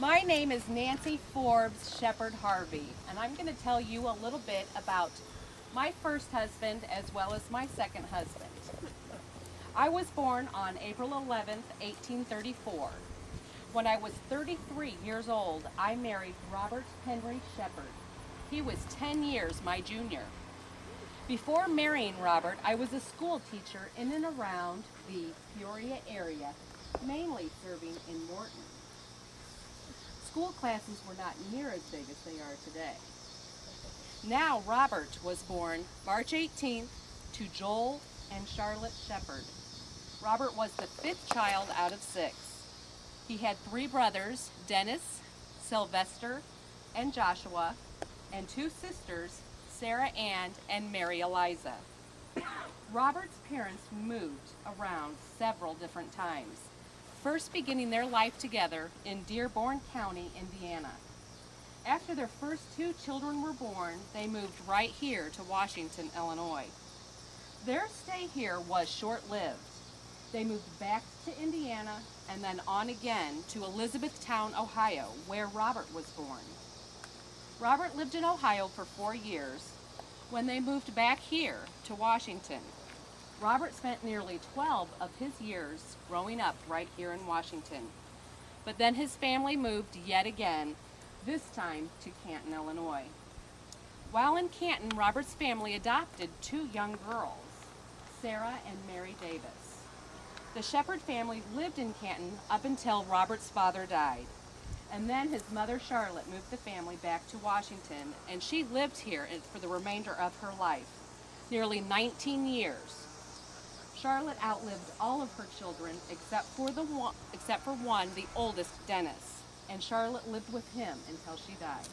My name is Nancy Forbes Sheppard Harvey, and I'm going to tell you a little bit about my first husband as well as my second husband. I was born on April 11th, 1834. When I was 33 years old, I married Robert Henry Sheppard. He was 10 years my junior. Before marrying Robert, I was a school teacher in and around the Peoria area, mainly serving in Morton. School classes were not near as big as they are today. Now Robert was born March 18th to Joel and Charlotte Sheppard. Robert was the fifth child out of six. He had three brothers, Dennis, Sylvester, and Joshua, and two sisters, Sarah Ann and Mary Eliza. Robert's parents moved around several different times, first beginning their life together in Dearborn County, Indiana. After their first two children were born, they moved right here to Washington, Illinois. Their stay here was short-lived. They moved back to Indiana and then on again to Elizabethtown, Ohio, where Robert was born. Robert lived in Ohio for 4 years. When they moved back here to Washington, Robert spent nearly 12 of his years growing up right here in Washington. But then his family moved yet again, this time to Canton, Illinois. While in Canton, Robert's family adopted two young girls, Sarah and Mary Davis. The Sheppard family lived in Canton up until Robert's father died. And then his mother, Charlotte, moved the family back to Washington, and she lived here for the remainder of her life, nearly 19 years. Charlotte outlived all of her children except for one, the oldest, Dennis, and Charlotte lived with him until she died.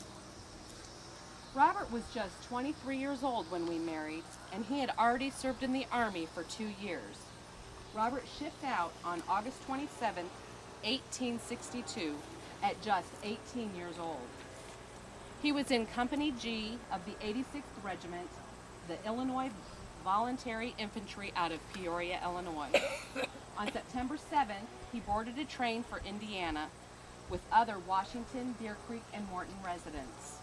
Robert was just 23 years old when we married, and he had already served in the Army for 2 years. Robert shipped out on August 27, 1862, at just 18 years old. He was in Company G of the 86th Regiment, the Illinois Voluntary Infantry out of Peoria, Illinois. On September 7th, he boarded a train for Indiana with other Washington, Deer Creek, and Morton residents.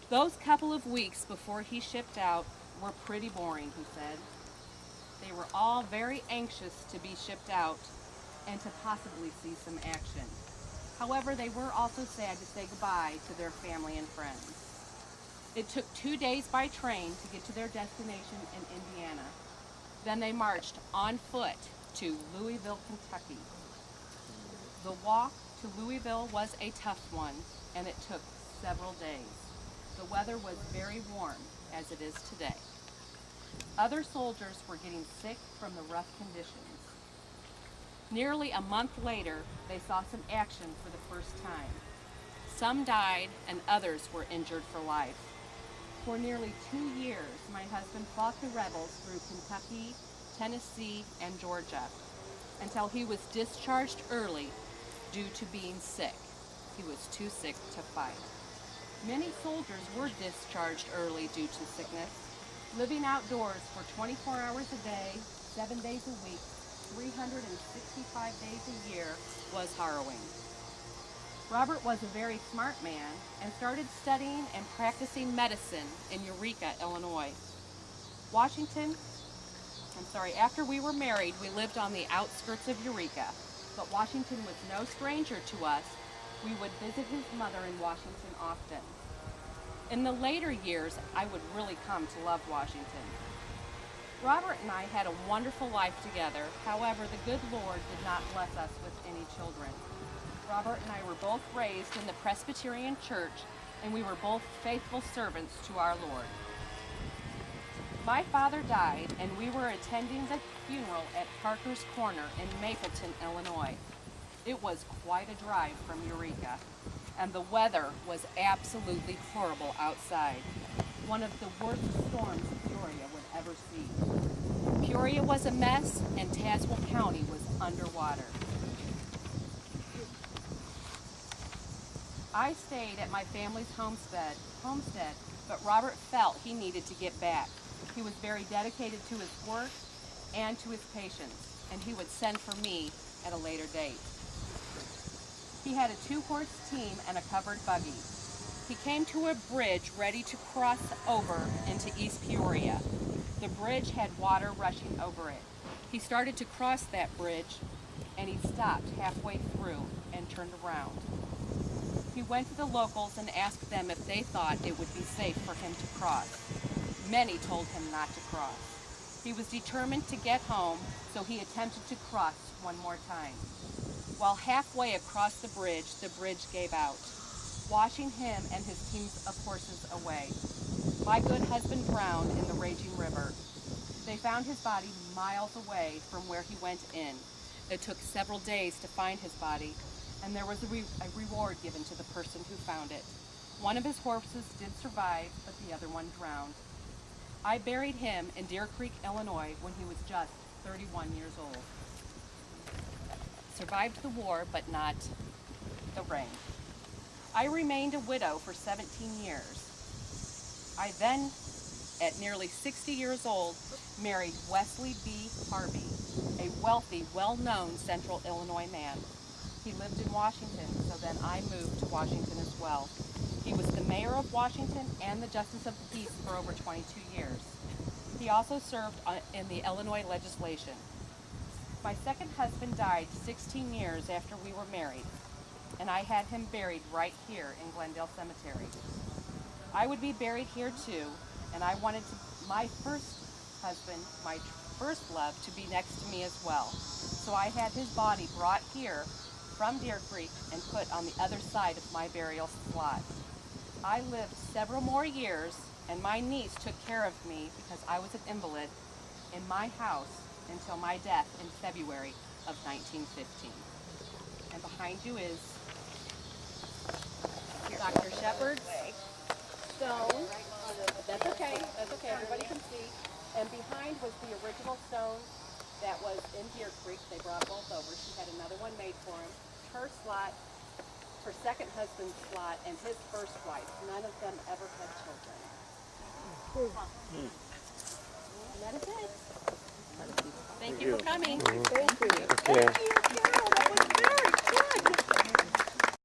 Those couple of weeks before he shipped out were pretty boring, he said. They were all very anxious to be shipped out and to possibly see some action. However, they were also sad to say goodbye to their family and friends. It took 2 days by train to get to their destination in Indiana. Then they marched on foot to Louisville, Kentucky. The walk to Louisville was a tough one, and it took several days. The weather was very warm, as it is today. Other soldiers were getting sick from the rough conditions. Nearly a month later, they saw some action for the first time. Some died and others were injured for life. For nearly 2 years, my husband fought the rebels through Kentucky, Tennessee, and Georgia until he was discharged early due to being sick. He was too sick to fight. Many soldiers were discharged early due to sickness. Living outdoors for 24 hours a day, 7 days a week, 365 days a year was harrowing. Robert was a very smart man and started studying and practicing medicine in Eureka, Illinois. After we were married, we lived on the outskirts of Eureka, but Washington was no stranger to us. We would visit his mother in Washington often. In the later years, I would really come to love Washington. Robert and I had a wonderful life together. However, the good Lord did not bless us with any children. Robert and I were both raised in the Presbyterian Church, and we were both faithful servants to our Lord. My father died, and we were attending the funeral at Parker's Corner in Mapleton, Illinois. It was quite a drive from Eureka, and the weather was absolutely horrible outside. One of the worst storms Peoria would ever see. Peoria was a mess, and Tazewell County was underwater. I stayed at my family's homestead, but Robert felt he needed to get back. He was very dedicated to his work and to his patients, and he would send for me at a later date. He had a 2-horse team and a covered buggy. He came to a bridge ready to cross over into East Peoria. The bridge had water rushing over it. He started to cross that bridge, and he stopped halfway through and turned around. He went to the locals and asked them if they thought it would be safe for him to cross. Many told him not to cross. He was determined to get home, so he attempted to cross one more time. While halfway across the bridge gave out, washing him and his teams of horses away. My good husband drowned in the raging river. They found his body miles away from where he went in. It took several days to find his body, and there was a reward given to the person who found it. One of his horses did survive, but the other one drowned. I buried him in Deer Creek, Illinois, when he was just 31 years old. Survived the war, but not the rain. I remained a widow for 17 years. I then, at nearly 60 years old, married Wesley B. Harvey, a wealthy, well-known Central Illinois man. He lived in Washington, so then I moved to Washington as well. He was the mayor of Washington and the Justice of the Peace for over 22 years. He also served in the Illinois legislation. My second husband died 16 years after we were married, and I had him buried right here in Glendale Cemetery. I would be buried here too, and I wanted my first husband, my first love, to be next to me as well. So I had his body brought here from Deer Creek and put on the other side of my burial slot. I lived several more years, and my niece took care of me because I was an invalid in my house until my death in February of 1915. And behind you is Dr. Sheppard's stone. That's okay, everybody can see. And behind was the original stone that was in Deer Creek. They brought both over. She had another one made for him. Her slot, her second husband's slot, and his first wife. None of them ever had children. And that is it. Thank you for coming. Thank you. Okay.